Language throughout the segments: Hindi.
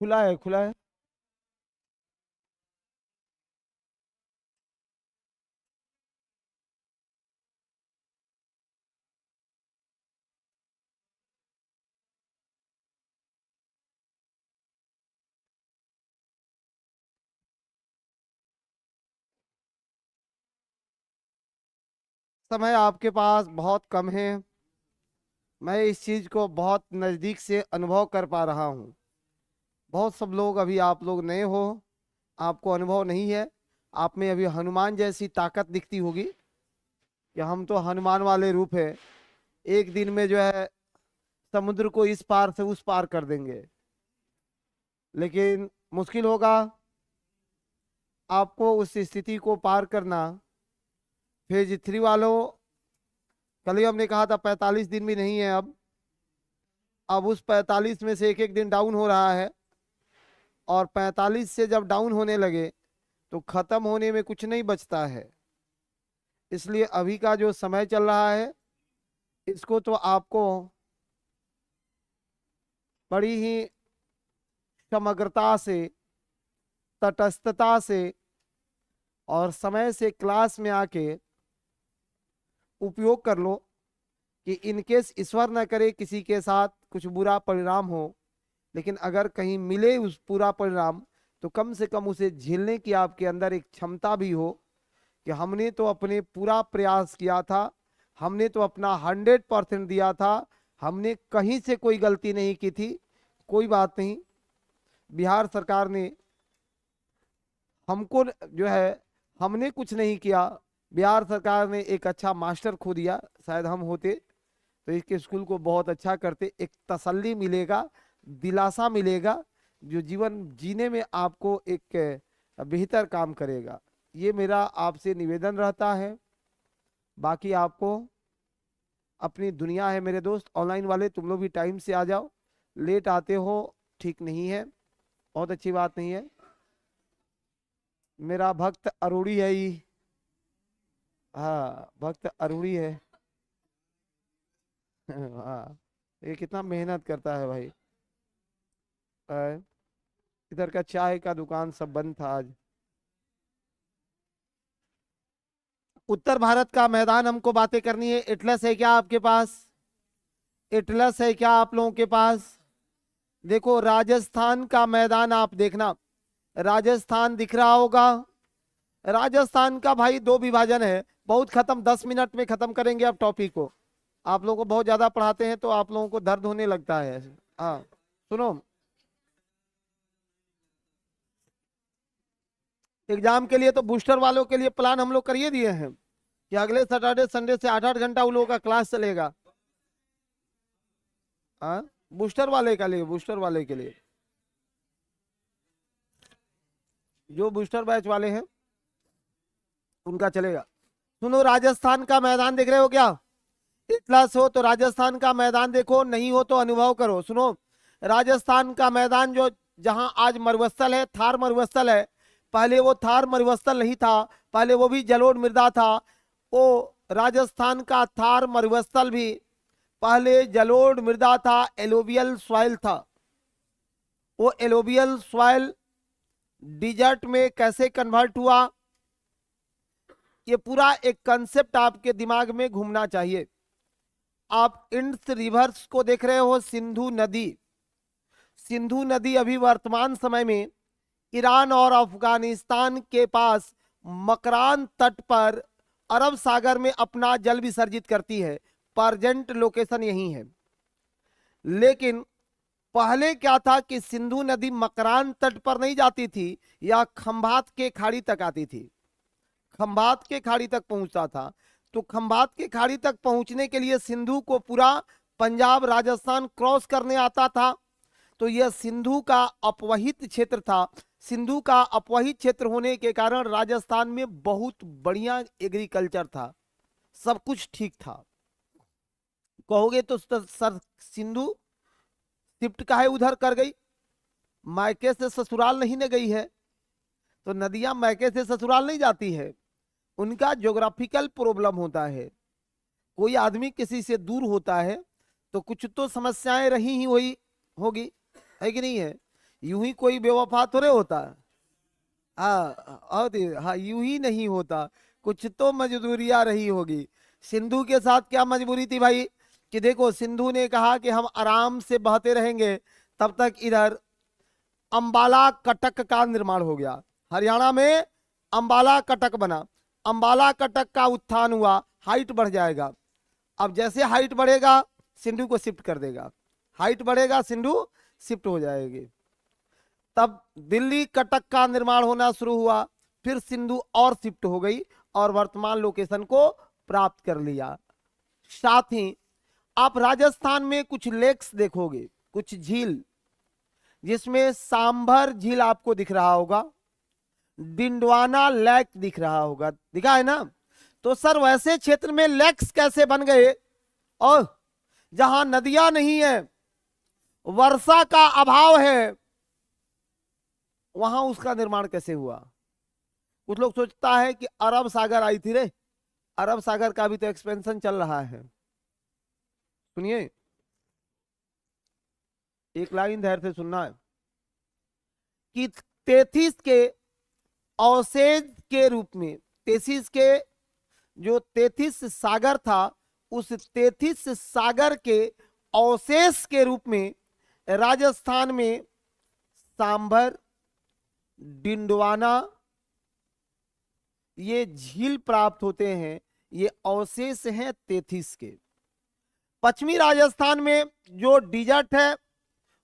खुला है, खुला है। समय आपके पास बहुत कम है। मैं इस चीज को बहुत नजदीक से अनुभव कर पा रहा हूँ। बहुत सब लोग, अभी आप लोग नए हो, आपको अनुभव नहीं है। आप में अभी हनुमान जैसी ताकत दिखती होगी कि हम तो हनुमान वाले रूप है, एक दिन में जो है समुद्र को इस पार से उस पार कर देंगे। लेकिन मुश्किल होगा आपको उस स्थिति को पार करना। फेज 3 वालों, कल ही हमने कहा था 45 दिन भी नहीं है। अब उस 45 में से एक एक दिन डाउन हो रहा है, और 45 से जब डाउन होने लगे तो खत्म होने में कुछ नहीं बचता है। इसलिए अभी का जो समय चल रहा है, इसको तो आपको बड़ी ही समग्रता से, तटस्थता से और समय से क्लास में आके उपयोग कर लो कि इनकेस ईश्वर न करे किसी के साथ कुछ बुरा परिणाम हो, लेकिन अगर कहीं मिले उस पूरा परिणाम, तो कम से कम उसे झेलने की आपके अंदर एक क्षमता भी हो कि हमने तो अपने पूरा प्रयास किया था, हमने तो अपना 100% दिया था, हमने कहीं से कोई गलती नहीं की थी। कोई बात नहीं, बिहार सरकार ने हमको जो है, हमने कुछ नहीं किया, बिहार सरकार ने एक अच्छा मास्टर खो दिया। शायद हम होते तो इसके स्कूल को बहुत अच्छा करते। एक तसल्ली मिलेगा, दिलासा मिलेगा, जो जीवन जीने में आपको एक बेहतर काम करेगा। ये मेरा आपसे निवेदन रहता है। बाकी आपको अपनी दुनिया है मेरे दोस्त। ऑनलाइन वाले तुम लोग भी टाइम से आ जाओ, लेट आते हो ठीक नहीं है, बहुत अच्छी बात नहीं है। मेरा भक्त अरूढ़ी है ही। हाँ, भक्त अरूढ़ी है। हाँ, ये कितना मेहनत करता है भाई। अ, इधर का चाय का दुकान सब बंद था आज। उत्तर भारत का मैदान हमको बातें करनी है। एटलस है क्या आपके पास? एटलस है क्या आप लोगों के पास? देखो, राजस्थान का मैदान आप देखना, राजस्थान दिख रहा होगा। राजस्थान का भाई 2 विभाजन है, बहुत खत्म, 10 मिनट में खत्म करेंगे आप टॉपिक को। आप लोगों को बहुत ज्यादा पढ़ाते हैं तो आप लोगों को दर्द होने लगता है। हाँ, सुनो, एग्जाम के लिए तो बूस्टर वालों के लिए प्लान हम लोग करिए दिए हैं कि अगले सैटरडे संडे से 8-8 घंटा उन लोगों का क्लास चलेगा। हाँ, बूस्टर वाले के लिए, बूस्टर वाले के लिए, जो बूस्टर बैच वाले हैं उनका चलेगा। सुनो, राजस्थान का मैदान देख रहे हो क्या? इतलास हो तो राजस्थान का मैदान देखो, नहीं हो तो अनुभव करो। सुनो, राजस्थान का मैदान जो, जहां आज मरुस्थल है, थार मरुस्थल है, पहले वो थार मरुस्थल नहीं था, पहले वो भी जलोढ़ मृदा था। वो राजस्थान का थार मरुस्थल भी पहले जलोढ़ मृदा था, एलोवियल सॉइल था। वो एलोवियल सॉइल डिजर्ट में कैसे कन्वर्ट हुआ, ये पूरा एक कंसेप्ट आपके दिमाग में घूमना चाहिए। आप इंड्स रिवर्स को देख रहे हो, सिंधु नदी। सिंधु नदी अभी वर्तमान समय में ईरान और अफगानिस्तान के पास मकरान तट पर अरब सागर में अपना जल विसर्जित करती है। परजेंट लोकेशन यही है। लेकिन पहले क्या था कि सिंधु नदी मकरान तट पर नहीं जाती थी, या खंभात के खाड़ी तक आती थी, खंभात के खाड़ी तक पहुंचता था। तो खंभात के खाड़ी तक पहुंचने के लिए सिंधु को पूरा पंजाब राजस्थान क्रॉस करने आता था। तो यह सिंधु का अपवहित क्षेत्र था। सिंधु का अपवहित क्षेत्र होने के कारण राजस्थान में बहुत बढ़िया एग्रीकल्चर था, सब कुछ ठीक था। कहोगे तो सर, सिंधु शिफ्ट काहे उधर कर गई? मायके से ससुराल नहीं न गई है? तो नदियां मायके से ससुराल नहीं जाती है, उनका ज्योग्राफिकल प्रॉब्लम होता है। कोई आदमी किसी से दूर होता है तो कुछ तो समस्याएं रही ही हुई होगी, है कि नहीं है? यूं ही कोई बेवफा थोड़े होता है। हाँ यूं ही नहीं होता, कुछ तो मजबूरियां रही होगी। सिंधु के साथ क्या मजबूरी थी भाई, कि देखो सिंधु ने कहा कि हम आराम से बहते रहेंगे, तब तक इधर अंबाला कटक का निर्माण हो गया। हरियाणा में अंबाला कटक बना, अंबाला कटक का उत्थान हुआ, हाइट बढ़ जाएगा। अब जैसे हाइट बढ़ेगा सिंधु को शिफ्ट कर देगा, हाइट बढ़ेगा सिंधु शिफ्ट हो जाएगी। तब दिल्ली कटक का निर्माण होना शुरू हुआ, फिर सिंधु और शिफ्ट हो गई और वर्तमान लोकेशन को प्राप्त कर लिया। साथ ही आप राजस्थान में कुछ लेक्स देखोगे, कुछ झील, जिसमें सांभर झील आपको दिख रहा होगा, डिंडवाना लेक दिख रहा होगा, दिखा है ना। तो सर वैसे क्षेत्र में लेक्स कैसे बन गए, और जहां नदियां नहीं है, वर्षा का अभाव है, वहां उसका निर्माण कैसे हुआ। कुछ लोग सोचता है कि अरब सागर आई थी रे, अरब सागर का भी तो एक्सपेंशन चल रहा है। सुनिए, एक लाइन धैर्य से सुनना है कि तेथिस के अवशेष के रूप में, तेथिस के जो तेथिस सागर था, उस तेथिस सागर के अवशेष के रूप में राजस्थान में सांभर, डिंडवाना ये झील प्राप्त होते हैं। ये अवशेष हैं तेथिस के। पश्चिमी राजस्थान में जो डिजर्ट है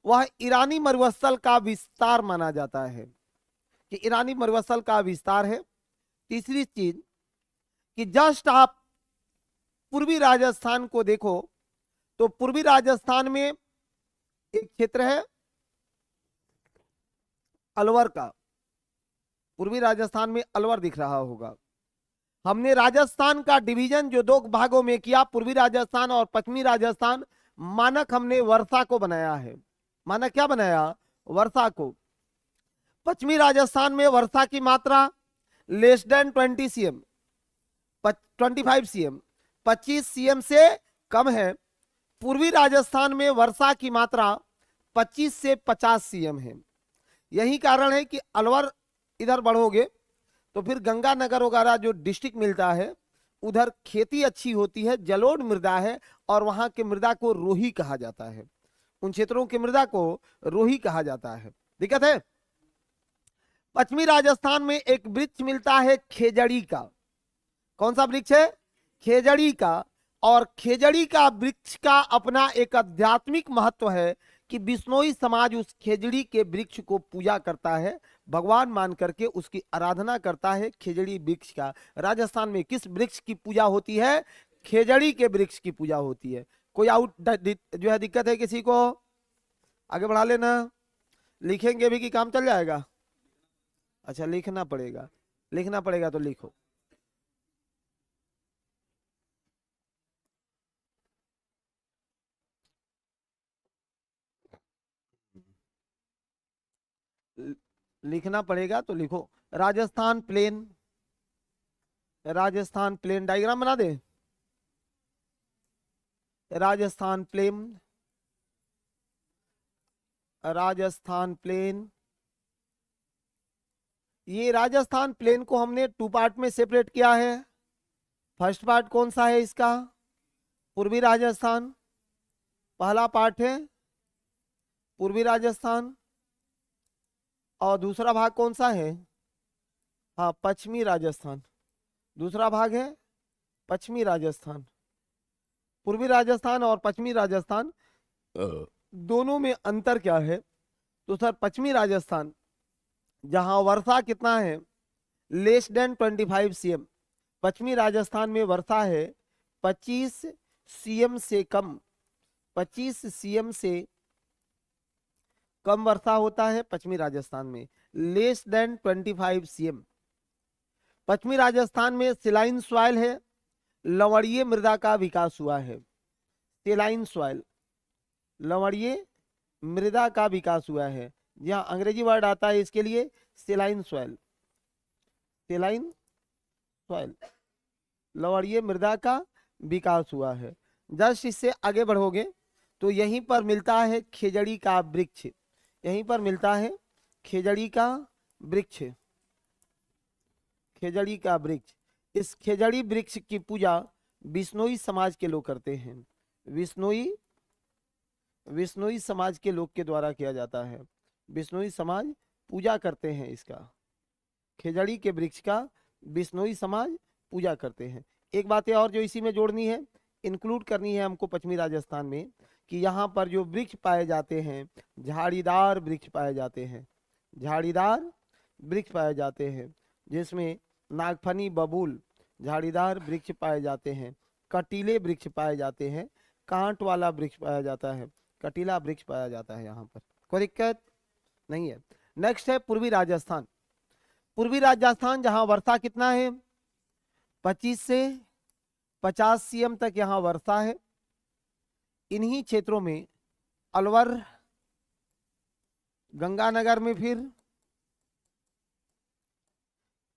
वह ईरानी मरुस्थल का विस्तार माना जाता है, कि ईरानी मरुस्थल का विस्तार है। तीसरी चीज कि जस्ट आप पूर्वी राजस्थान को देखो, तो पूर्वी राजस्थान में एक क्षेत्र है अलवर का, पूर्वी राजस्थान में अलवर दिख रहा होगा। हमने राजस्थान का डिवीजन जो दो भागों में किया, पूर्वी राजस्थान और पश्चिमी राजस्थान, मानक हमने वर्षा को बनाया है। मानक क्या बनाया, वर्षा को। पश्चिमी राजस्थान में वर्षा की मात्रा less than 20 CM, 25 CM, 25 CM से कम है। पूर्वी राजस्थान में वर्षा की मात्रा 25 से 50 सीएम है। यही कारण है कि अलवर इधर बढ़ोगे तो फिर गंगानगर वगैरह जो डिस्ट्रिक्ट मिलता है, उधर खेती अच्छी होती है, जलोढ़ मृदा है, और वहां के मृदा को रोही कहा जाता है। उन क्षेत्रों की मृदा को रोही कहा जाता है। दिक्कत है। पश्चिमी राजस्थान में एक वृक्ष मिलता है खेजड़ी का। कौन सा वृक्ष है, खेजड़ी का। और खेजड़ी का वृक्ष का अपना एक आध्यात्मिक महत्व है कि बिश्नोई समाज उस खेजड़ी के वृक्ष को पूजा करता है, भगवान मान करके उसकी आराधना करता है। खेजड़ी वृक्ष का राजस्थान में किस वृक्ष की पूजा होती है, खेजड़ी के वृक्ष की पूजा होती है। कोई आउट जो है दिक्कत है किसी को, आगे बढ़ा लेना। लिखेंगे भी कि काम चल जाएगा। अच्छा लिखना पड़ेगा, लिखना पड़ेगा तो लिखो। लिखना पड़ेगा तो लिखो। Rajasthan plain, Rajasthan plain diagram बना दे। Rajasthan plain, Rajasthan plain. ये राजस्थान प्लेन को हमने 2 पार्ट में सेपरेट किया है। फर्स्ट पार्ट कौन सा है इसका, पूर्वी राजस्थान, पहला पार्ट है पूर्वी राजस्थान। और दूसरा भाग कौन सा है, हाँ पश्चिमी राजस्थान। दूसरा भाग है पश्चिमी राजस्थान। पूर्वी राजस्थान और पश्चिमी राजस्थान दोनों में अंतर क्या है, तो सर पश्चिमी राजस्थान जहां वर्षा कितना है, लेस देन 25 सीएम। पश्चिमी राजस्थान में वर्षा है 25 सीएम से कम, 25 सीएम से कम वर्षा होता है पश्चिमी राजस्थान में, लेस देन 25 सीएम। पश्चिमी राजस्थान में सिलाइन सॉइल है, लवणीय मृदा का विकास हुआ है। सिलाइन सॉइल, लवणीय मृदा का विकास हुआ है। जहां अंग्रेजी वर्ड आता है इसके लिए सिलाइन सॉइल, सिलाइन सॉइल, लवणीय मृदा का विकास हुआ है। जस्ट इससे आगे बढ़ोगे तो यहीं पर मिलता है खेजड़ी का वृक्ष। यहीं पर मिलता है खेजड़ी का वृक्ष। खेजड़ी का वृक्ष, इस खेजड़ी वृक्ष की पूजा बिश्नोई समाज के लोग करते हैं। बिश्नोई बिश्नोई समाज के लोग के द्वारा किया जाता है। बिश्नोई समाज पूजा करते हैं इसका, खेजड़ी के वृक्ष का बिश्नोई समाज पूजा करते हैं। एक बात और जो इसी में जोड़नी है, इंक्लूड करनी है हमको पश्चिमी राजस्थान में, कि यहाँ पर जो वृक्ष पाए जाते हैं, झाड़ीदार वृक्ष पाए जाते हैं। झाड़ीदार वृक्ष पाए जाते हैं, जिसमें नागफनी, बबूल, झाड़ीदार वृक्ष पाए जाते हैं। कटीले वृक्ष पाए जाते हैं, कांट वाला वृक्ष पाया जाता है, कटीला वृक्ष पाया जाता है। यहाँ पर कोई दिक्कत नहीं है। नेक्स्ट है पूर्वी राजस्थान। पूर्वी राजस्थान जहां वर्षा कितना है, 25 से 50 सीएम तक यहाँ वर्षा है। इन्हीं क्षेत्रों में अलवर, गंगानगर में फिर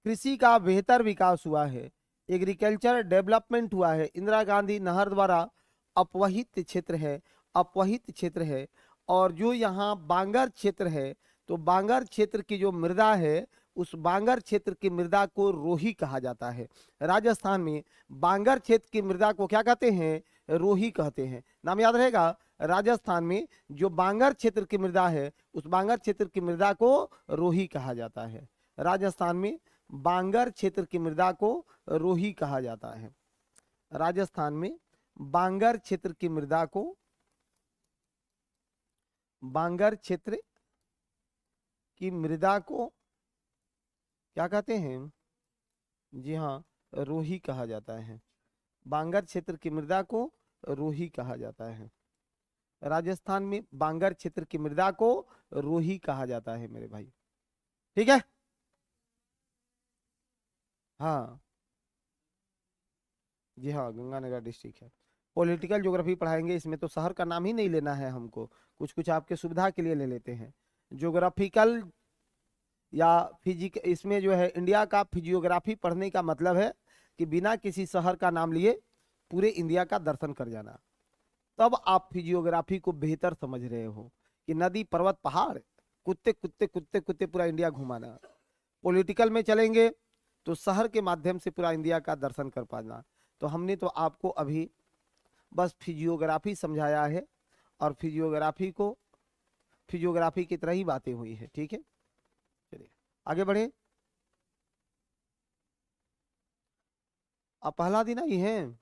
कृषि का बेहतर विकास हुआ है, एग्रीकल्चर डेवलपमेंट हुआ है। इंदिरा गांधी नहर द्वारा अपवहित क्षेत्र है, अपवहित क्षेत्र है। और जो यहाँ बांगर क्षेत्र है, तो बांगर क्षेत्र की जो मृदा है, उस बांगर क्षेत्र की मृदा को रोही कहा जाता है। राजस्थान में बांगर क्षेत्र की मृदा को क्या कहते हैं, रोही कहते हैं। नाम याद रहेगा, राजस्थान में जो बांगर क्षेत्र की मृदा है, उस बांगर क्षेत्र की मृदा को रोही कहा जाता है। राजस्थान में बांगर क्षेत्र की मृदा को रोही कहा जाता है। राजस्थान में बांगर क्षेत्र की मृदा को, बांगर क्षेत्र की मृदा को क्या कहते हैं, जी हाँ, रोही कहा जाता है। बांगर क्षेत्र की मृदा को रोही कहा जाता है। राजस्थान में बांगर क्षेत्र की मृदा को रोही कहा जाता है मेरे भाई, ठीक है। हाँ जी हाँ, गंगानगर डिस्ट्रिक्ट है। पॉलिटिकल ज्योग्राफी पढ़ाएंगे, इसमें तो शहर का नाम ही नहीं लेना है हमको, कुछ कुछ आपके सुविधा के लिए ले लेते हैं। ज्योग्राफिकल या फिजिक, इसमें जो है इंडिया का फिजियोग्राफी पढ़ने का मतलब है कि बिना किसी शहर का नाम लिए पूरे इंडिया का दर्शन कर जाना। तब आप फिजियोग्राफी को बेहतर समझ रहे हो कि नदी, पर्वत, पहाड़, कुत्ते कुत्ते कुत्ते कुत्ते पूरा इंडिया घुमाना। पॉलिटिकल में चलेंगे तो शहर के माध्यम से पूरा इंडिया का दर्शन कर पाना। तो हमने तो आपको अभी बस फिजियोग्राफी समझाया है, और फिजियोग्राफी को फिजियोग्राफी की तरह ही बातें हुई है, ठीक है। चलिए आगे बढ़े। आप पहला दिन आई हैं,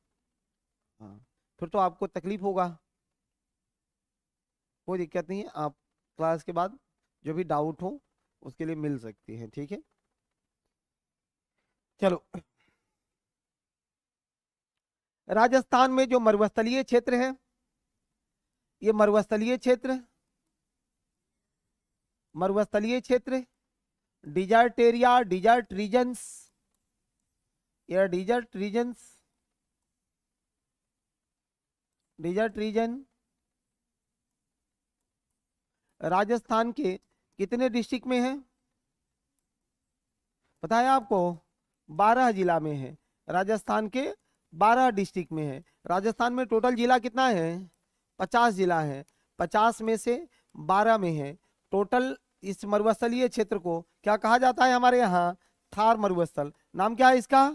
हाँ, फिर तो आपको तकलीफ होगा। कोई दिक्कत नहीं है, आप क्लास के बाद जो भी डाउट हो उसके लिए मिल सकती है, ठीक है। चलो, राजस्थान में जो मरुस्थलीय क्षेत्र है, ये मरुस्थलीय क्षेत्र, मरुस्थलीय क्षेत्र, डिजर्ट एरिया, डिजर्ट रीजन्स या desert regions, desert region Rajasthan के कितने डिस्ट्रिक्ट में है पता है आपको? 12 जिला में है। राजस्थान के 12 डिस्ट्रिक्ट में है। राजस्थान में टोटल जिला कितना है? 50 जिला है। 50 में से 12 में है। टोटल इस मरुस्थलीय क्षेत्र को क्या कहा जाता है हमारे यहाँ? थार मरुस्थल। नाम क्या है इसका?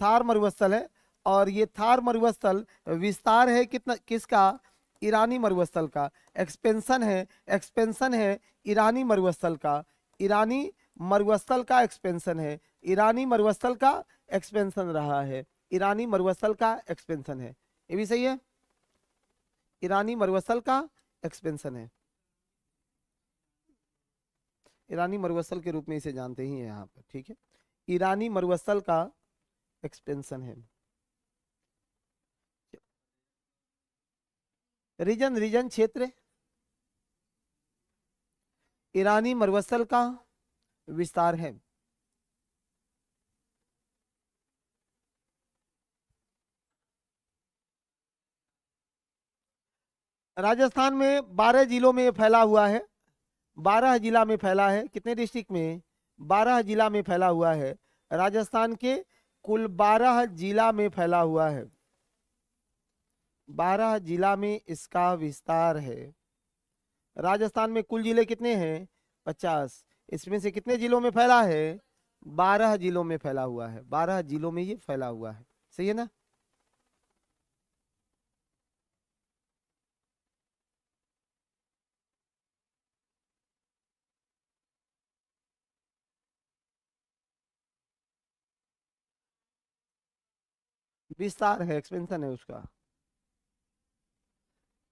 थार मरुस्थल है। और ये थार मरुस्थल विस्तार है कितना, किसका? ईरानी मरुस्थल का। एक्सपेंशन है, एक्सपेंशन है ईरानी मरुस्थल का। ईरानी मरुस्थल का एक्सपेंशन है। ईरानी मरुस्थल का एक्सपेंशन रहा है। ईरानी मरुस्थल का एक्सपेंशन है। ये भी सही है, ईरानी मरुस्थल का एक्सपेंशन है। ईरानी मरुस्थल के रूप में इसे जानते ही हैं यहाँ पर, ठीक है। ईरानी मरुस्थल का एक्सपेंशन है। रीजन, रीजन क्षेत्र, ईरानी मरुस्थल का विस्तार है। राजस्थान में 12 जिलों में फैला हुआ है। 12 जिला में फैला है। कितने डिस्ट्रिक्ट में? 12 जिला में फैला हुआ है। राजस्थान के कुल 12 जिला में फैला हुआ है। 12 जिला में इसका विस्तार है। राजस्थान में कुल जिले कितने हैं? 50। इसमें से कितने जिलों में फैला है? 12 जिलों में फैला हुआ है, 12 जिलों में ये फैला हुआ है। सही है ना? विस्तार है, एक्सपेंशन है उसका।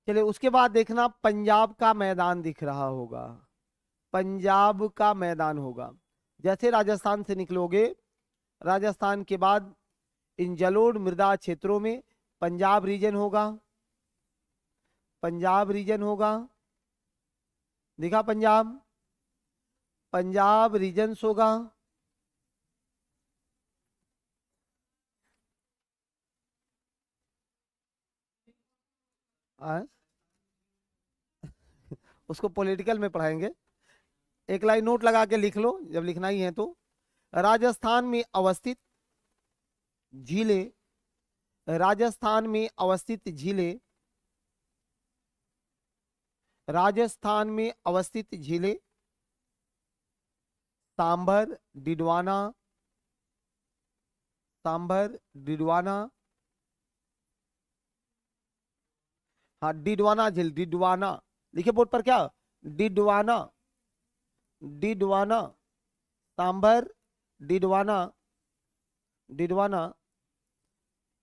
चलिए उसके बाद देखना, पंजाब का मैदान दिख रहा होगा, पंजाब का मैदान होगा। जैसे राजस्थान से निकलोगे, राजस्थान के बाद इन जलोढ़ मृदा क्षेत्रों में पंजाब रीजन होगा, पंजाब रीजन होगा, दिखा पंजाब, पंजाब रीजन्स होगा। आ? उसको पॉलिटिकल में पढ़ाएंगे। एक लाइन नोट लगा के लिख लो जब लिखना ही है तो। राजस्थान में अवस्थित झीलें, राजस्थान में अवस्थित झीलें, राजस्थान में अवस्थित झीलें सांभर, डिडवाना, सांभर, डिडवाना, हाँ डिडवाना झील, डिडवाना लिखे बोर्ड पर, क्या? डिडवाना, डिडवाना, सांभर, डिडवाना, डिडवाना।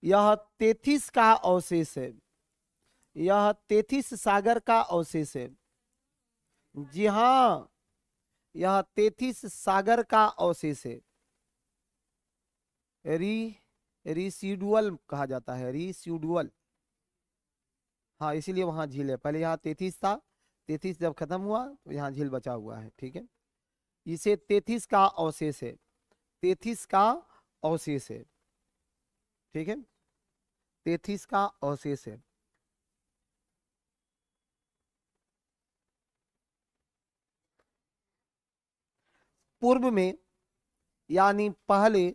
यह 33 का अवशेष है, यह 33 सागर का अवशेष है। जी हाँ, यह 33 सागर का अवशेष है। रिसीडुअल कहा जाता है, रिसीडुअल। हाँ इसीलिए वहां झील है, पहले यहाँ 33 था, 33 जब खत्म हुआ तो यहाँ झील बचा हुआ है। ठीक है, इसे 33 का अवशेष है, 33 का अवशेष है। ठीक है, 33 का अवशेष है। पूर्व में, यानी पहले,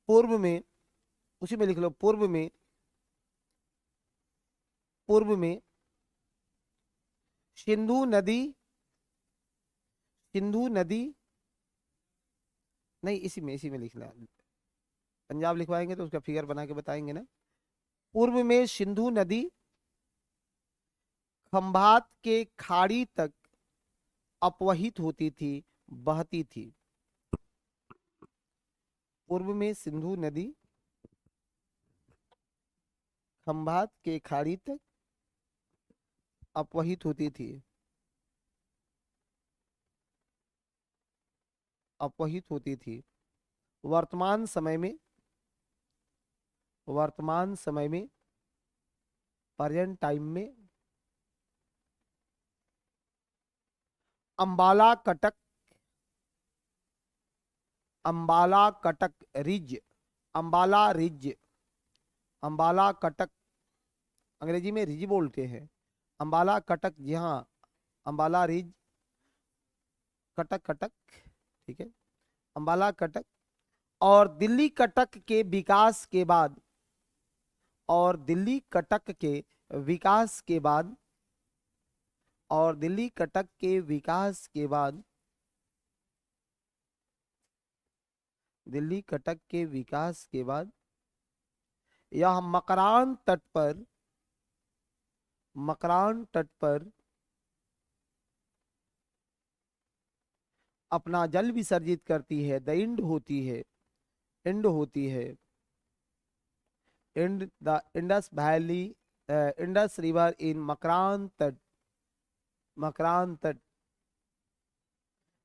पूर्व में, उसी में लिख लो, पूर्व में, पूर्व में सिंधु नदी, सिंधु नदी, नहीं इसी में लिखना है। पंजाब लिखवाएंगे तो उसका फिगर बना के बताएंगे ना। पूर्व में सिंधु नदी खंभात के खाड़ी तक अपवहित होती थी, बहती थी। पूर्व में सिंधु नदी खंभात के खाड़ी तक अपवहित होती थी, अपवहित होती थी। वर्तमान समय में, वर्तमान समय में, प्रेजेंट टाइम में अंबाला कटक, अंबाला कटक रिज, अंबाला रिज, अंबाला कटक, अंग्रेजी में रिज बोलते हैं, अंबाला कटक, जी हाँ अंबाला रिज, कटक, कटक। ठीक है, अंबाला कटक। और दिल्ली कटक के विकास के बाद, और दिल्ली कटक के विकास के बाद, और दिल्ली कटक के विकास के बाद, दिल्ली कटक के विकास के बाद यह मकरान तट पर, मकरान तट पर अपना जल विसर्जित करती है। द इंड होती है, इंड होती है, इंड, the Indus valley, Indus river in Makran तट, मकरान तट,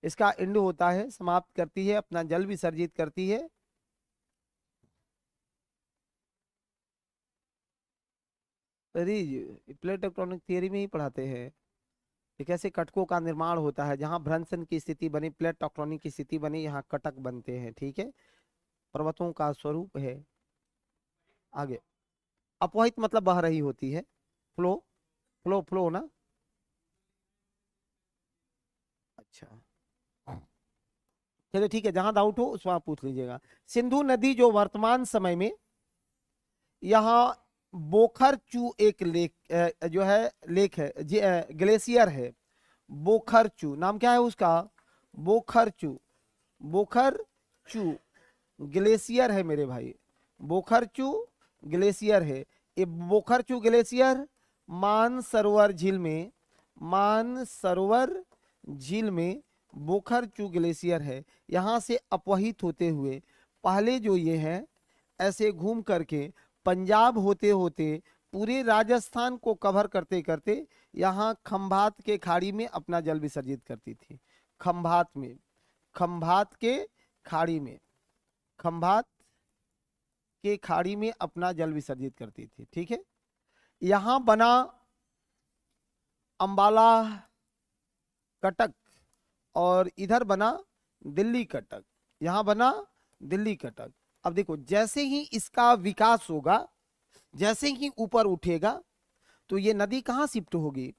इसका इंड होता है, समाप्त करती है, अपना जल विसर्जित करती है। अरे प्लेट टेक्टोनिक थियरी में ही पढ़ाते हैं कि कैसे कटकों का निर्माण होता है, जहां भ्रंशन की स्थिति बनी, प्लेट टेक्टोनिक की स्थिति बनी, यहाँ कटक बनते हैं। ठीक है, पर्वतों का स्वरूप है। आगे, अपवहित मतलब बह रही होती है, फ्लो, फ्लो, फ्लो ना। अच्छा चलिए ठीक है, जहां डाउट हो उस वहां पूछ लीजिएगा। सिंधु नदी जो वर्तमान समय में यहाँ बोखर चू एक लेक जो है, लेक है, ग्लेशियर है, बोखरचू नाम क्या है उसका, बोखरचू। बोखरचू ग्लेशियर है मेरे भाई, बोखरचू ग्लेशियर है। ये बोखरचू ग्लेशियर मानसरोवर झील में, मानसरोवर झील में बोखरचू ग्लेशियर है। यहाँ से अपवहित होते हुए पहले जो ये है ऐसे घूम करके पंजाब होते होते पूरे राजस्थान को कवर करते करते यहाँ खंभात के खाड़ी में अपना जल विसर्जित करती थी। खंभात में, खंभात के खाड़ी में, खंभात के खाड़ी में अपना जल विसर्जित करती थी। ठीक है, यहां बना अंबाला कटक और इधर बना दिल्ली कटक, यहां बना दिल्ली कटक। अब देखो जैसे ही इसका विकास होगा, जैसे ही ऊपर उठेगा तो ये नदी कहाँ शिफ्ट होगी,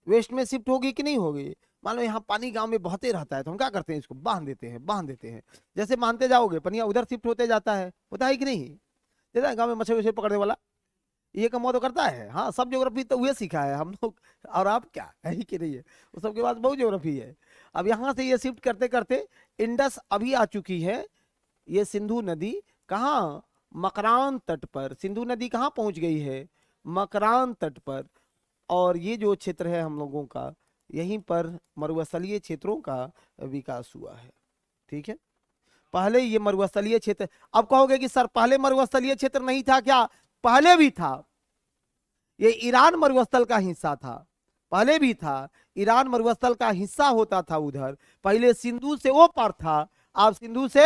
वेस्ट में शिफ्ट होगी कि नहीं होगी। मान लो यहाँ पानी गांव में बहते रहता है तो हम क्या करते हैं, इसको बांध देते हैं, बांध देते हैं। जैसे बांधते जाओगे पनिया उधर शिफ्ट होते जाता है, होता है कि नहीं। जैसा गांव में मछली वछली पकड़ने वाला ये कम तो करता है। हाँ, सब ज्योग्राफी तो वही सीखा है हम लोग, और आप क्या है ही कि नहीं है, वो सबके पास बहुत ज्योग्राफी है। अब यहाँ से ये शिफ्ट करते करते इंडस अभी आ चुकी है। ये सिंधु नदी कहाँ, मकरान तट पर। सिंधु नदी कहाँ पहुंच गई है, मकरान तट पर। और ये जो क्षेत्र है हम लोगों का, यहीं पर मरुस्थलीय क्षेत्रों का विकास हुआ है। ठीक है, पहले ये मरुस्थलीय क्षेत्र, अब कहोगे कि सर पहले मरुस्थलीय क्षेत्र नहीं था क्या, पहले भी था। ये ईरान मरुस्थल का हिस्सा था, पहले भी था। ईरान मरुस्थल का हिस्सा होता था उधर, पहले सिंधु से वो पार था, अब सिंधु से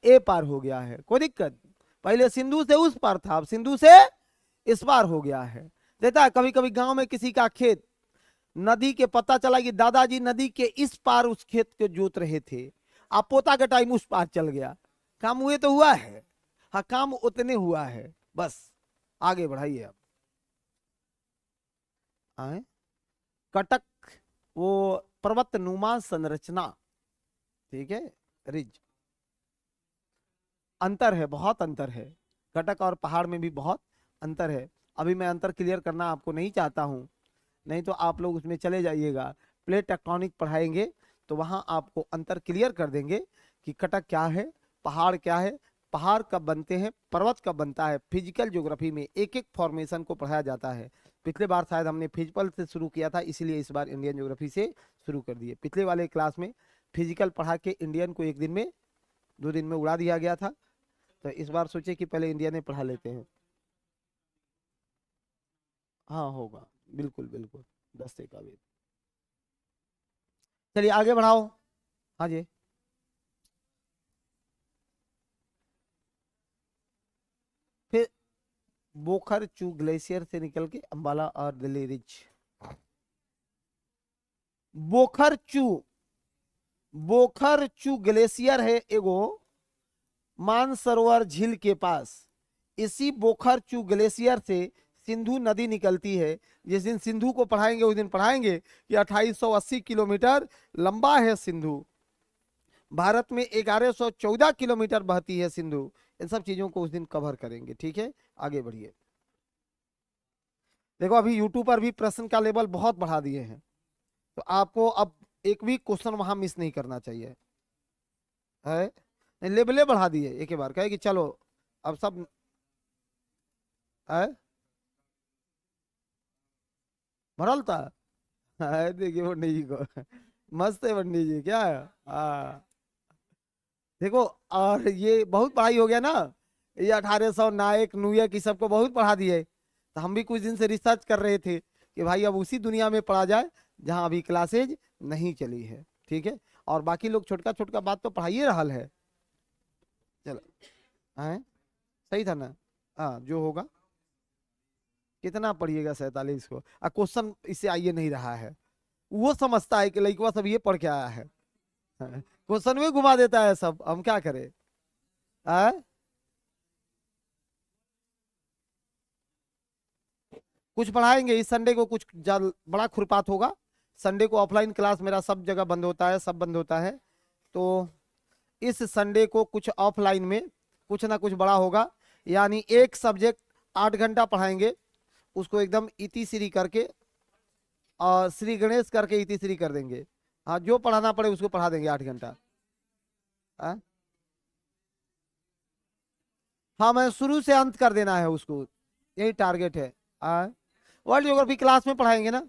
ए पार हो गया है, कोई दिक्कत। पहले सिंधु से उस पार था, अब सिंधु से इस पार हो गया है। देता है कभी कभी गांव में किसी का खेत, नदी के पता चला कि दादाजी नदी के इस पार उस खेत को जोत रहे थे, आप पोता का टाइम उस पार चल गया। काम हुए तो हुआ है, हाँ काम उतने हुआ है, बस आगे बढ़ाइए आप। आए कटक वो पर्वत नुमा संरचना, ठीक है, रिज। अंतर है, बहुत अंतर है, कटक और पहाड़ में भी बहुत अंतर है। अभी मैं अंतर क्लियर करना आपको नहीं चाहता हूं, नहीं तो आप लोग उसमें चले जाइएगा, प्लेट टेक्टोनिक पढ़ाएंगे तो वहां आपको अंतर क्लियर कर देंगे कि कटक क्या है, पहाड़ क्या है, पहाड़ कब बनते हैं, पर्वत कब बनता है। फिजिकल ज्योग्राफी में एक एक फॉर्मेशन को पढ़ाया जाता है। पिछले बार शायद हमने फिजिकल से शुरू किया था, इसीलिए इस बार इंडियन ज्योग्राफी से शुरू कर दिए। पिछले वाले क्लास में फिजिकल पढ़ा के इंडियन को एक दिन में 2 दिन में उड़ा दिया गया था, तो इस बार सोचे कि पहले इंडियन में पढ़ा लेते हैं। हाँ होगा, बिल्कुल बिल्कुल, 10 का वेद। चलिए आगे बढ़ाओ। हाँ जी, फिर बोखरचू ग्लेशियर से निकल के अंबाला और दिल्ली रिज। बोखरचू, बोखरचू ग्लेशियर है एगो मानसरोवर झील के पास। इसी बोखरचू ग्लेशियर से सिंधु नदी निकलती है। जिस दिन सिंधु को पढ़ाएंगे उस दिन पढ़ाएंगे कि 2880 किलोमीटर लंबा है सिंधु। भारत में 1114 किलोमीटर बहती है सिंधु। इन सब चीजों को उस दिन कवर करेंगे। ठीक है, आगे बढ़िए। देखो अभी यूट्यूब पर भी प्रश्न का लेवल बहुत बढ़ा दिए हैं, तो आपको अब एक भी क्वेश्चन वहां मिस नहीं करना चाहिए है। लेवले बढ़ा दिए एक ही बार, कहे कि चलो अब सब है भरल था। देखिए पंडित जी को मस्त है पंडित जी, क्या है। देखो और ये बहुत पढ़ाई हो गया ना, ये 1800 नायक नुयक की सबको बहुत पढ़ा दिए। तो हम भी कुछ दिन से रिसर्च कर रहे थे कि भाई अब उसी दुनिया में पढ़ा जाए जहां अभी क्लासेज नहीं चली है। ठीक है, और बाकी लोग छोटका छोटका बात तो पढ़ाइए रहा है। चलो है, सही था ना। हाँ जो होगा, कितना पढ़िएगा 47 को, क्वेश्चन इससे आइए नहीं रहा है। वो समझता है कि लड़का सब ये पढ़ के आया है, क्वेश्चन में घुमा देता है सब, हम क्या करें। आ? कुछ पढ़ाएंगे इस संडे को, कुछ बड़ा खुरपात होगा। संडे को ऑफलाइन क्लास मेरा सब जगह बंद होता है, सब बंद होता है। तो इस संडे को कुछ ऑफलाइन में कुछ ना कुछ बड़ा होगा, यानी एक सब्जेक्ट 8 घंटा पढ़ाएंगे, उसको एकदम इति श्री करके और श्री गणेश करके इतिश्री कर देंगे। हाँ, जो पढ़ाना पड़े उसको पढ़ा देंगे 8 घंटा। हाँ हाँ, मैं शुरू से अंत कर देना है उसको, यही टारगेट है। हाँ, वर्ल्ड ज्योग्राफी क्लास में पढ़ाएंगे ना।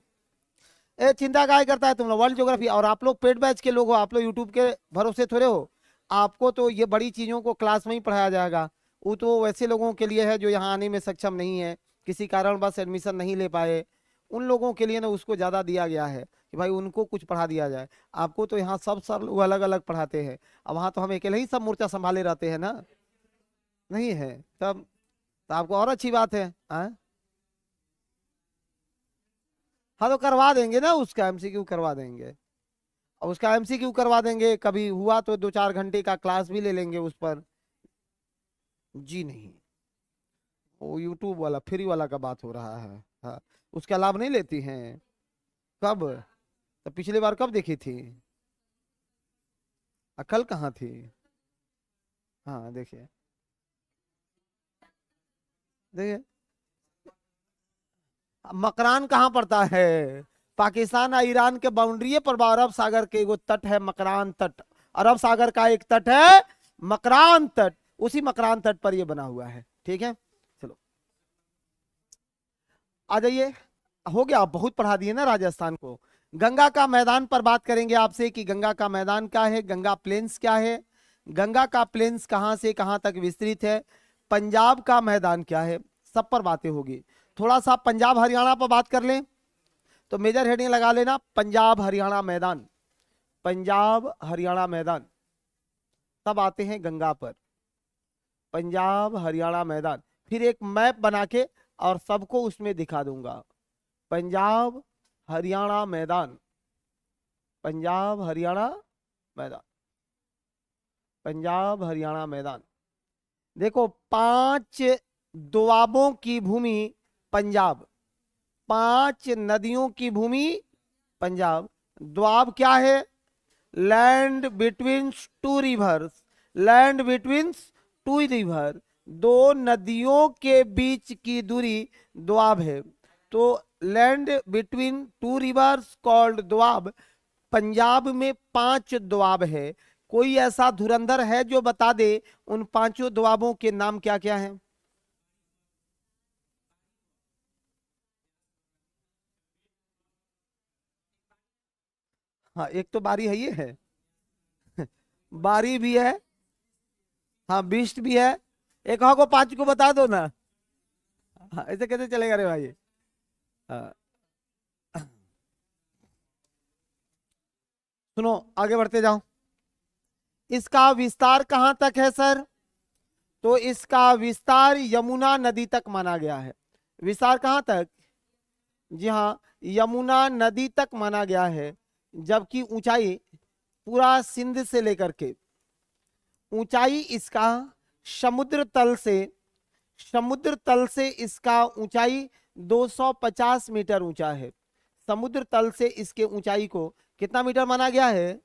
ए चिंता काय करता है तुम लोग वर्ल्ड ज्योग्राफी, और आप लोग पेड बैच के लोग हो, आप लोग यूट्यूब के भरोसे थोड़े हो। आपको तो ये बड़ी चीजों को क्लास में ही पढ़ाया जाएगा। वो तो वैसे लोगों के लिए है जो यहाँ आने में सक्षम नहीं है, किसी कारण बस एडमिशन नहीं ले पाए, उन लोगों के लिए ना उसको ज्यादा दिया गया है कि भाई उनको कुछ पढ़ा दिया जाए। आपको तो यहाँ सब सर लोग अलग अलग पढ़ाते हैं, अब वहाँ तो हम अकेले ही सब मोर्चा संभाले रहते हैं ना। नहीं है तब तो आपको और अच्छी बात है। हाँ हाँ, तो करवा देंगे ना, उसका एमसीक्यू करवा देंगे। और उसका एमसीक्यू करवा देंगे, कभी हुआ तो 2-4 घंटे का क्लास भी ले लेंगे उस पर। जी नहीं, वो यूट्यूब वाला फ्री वाला का बात हो रहा है। हाँ, उसका लाभ नहीं लेती हैं। कब? तो पिछली बार कब देखी थी? कल कहाँ थी? हाँ देखिए, देखिए मकरान कहाँ पड़ता है? पाकिस्तान और ईरान के बाउंड्री पर अरब सागर के एगो तट है, मकरान तट। अरब सागर का एक तट है मकरान तट, उसी मकरान तट पर ये बना हुआ है। ठीक है, चलो आ जाइए। हो गया, आप बहुत पढ़ा दिए ना राजस्थान को। गंगा का मैदान पर बात करेंगे आपसे कि गंगा का मैदान क्या है, गंगा प्लेन्स क्या है, गंगा का प्लेन्स कहां से कहां तक विस्तृत है, पंजाब का मैदान क्या है, सब पर बातें होगी। थोड़ा सा पंजाब हरियाणा पर बात कर लें तो मेजर हेडिंग लगा लेना, पंजाब हरियाणा मैदान, पंजाब हरियाणा मैदान। तब आते हैं गंगा पर, पंजाब हरियाणा मैदान। फिर एक मैप बना के और सबको उसमें दिखा दूंगा, पंजाब हरियाणा मैदान, पंजाब हरियाणा मैदान, पंजाब हरियाणा मैदान। देखो 5 दोआबों की भूमि पंजाब, 5 नदियों की भूमि पंजाब। द्वाब क्या है? Land between 2 rivers, land between 2 river, 2 नदियों के बीच की दूरी द्वाब है। तो land between 2 rivers called doab. Punjab में 5 द्वाब है। कोई ऐसा धुरंधर है जो बता दे उन 5 द्वाबों के नाम क्या क्या हैं? हाँ, एक तो बारी है, ये है बारी भी है, हाँ बिस्ट भी है। एक को 5 को बता दो ना। हाँ, ऐसे कैसे चलेगा रे भाई? हाँ, सुनो आगे बढ़ते जाओ। इसका विस्तार कहां तक है सर? तो इसका विस्तार यमुना नदी तक माना गया है। विस्तार कहां तक? जी हाँ, यमुना नदी तक माना गया है। जबकि ऊंचाई पूरा सिंध से लेकर के ऊंचाई इसका समुद्र तल से, समुद्र तल से इसका ऊंचाई 250 मीटर ऊंचा है। समुद्र तल से इसके ऊंचाई को कितना मीटर माना गया है?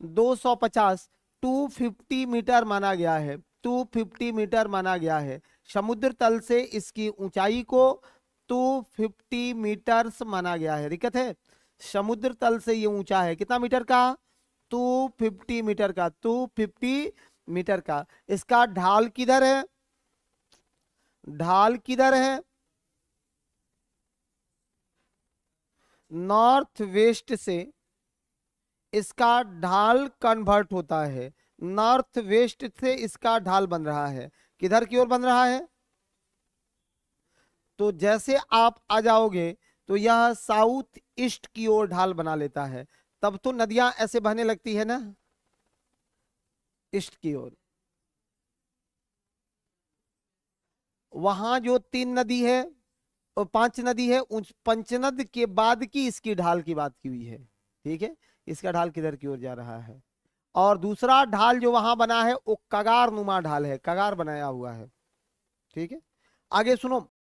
250, 250 मीटर माना गया है, 250 मीटर माना गया है। समुद्र तल से इसकी ऊंचाई को 250 मीटर्स माना गया है। दिक्कत है? समुद्र तल से ये ऊंचा है कितना मीटर का? 250 मीटर का, 250 मीटर का। इसका ढाल किधर है? ढाल किधर है? नॉर्थ वेस्ट से इसका ढाल कन्वर्ट होता है, नॉर्थ वेस्ट से इसका ढाल बन रहा है। किधर की ओर बन रहा है? तो जैसे आप आ जाओगे तो यह साउथ ईस्ट की ओर ढाल बना लेता है। तब तो नदियां ऐसे बहने लगती है ना, ईस्ट की ओर। वहां जो 3 नदी है और 5 नदी है, उन पंचनद के बाद की इसकी ढाल की बात की हुई है। ठीक है, इसका ढाल किधर की ओर जा रहा है। और दूसरा ढाल जो वहां बना है वो कगार नुमा ढाल है, कगार बनाया हुआ है। ठीक है, आगे सुनो।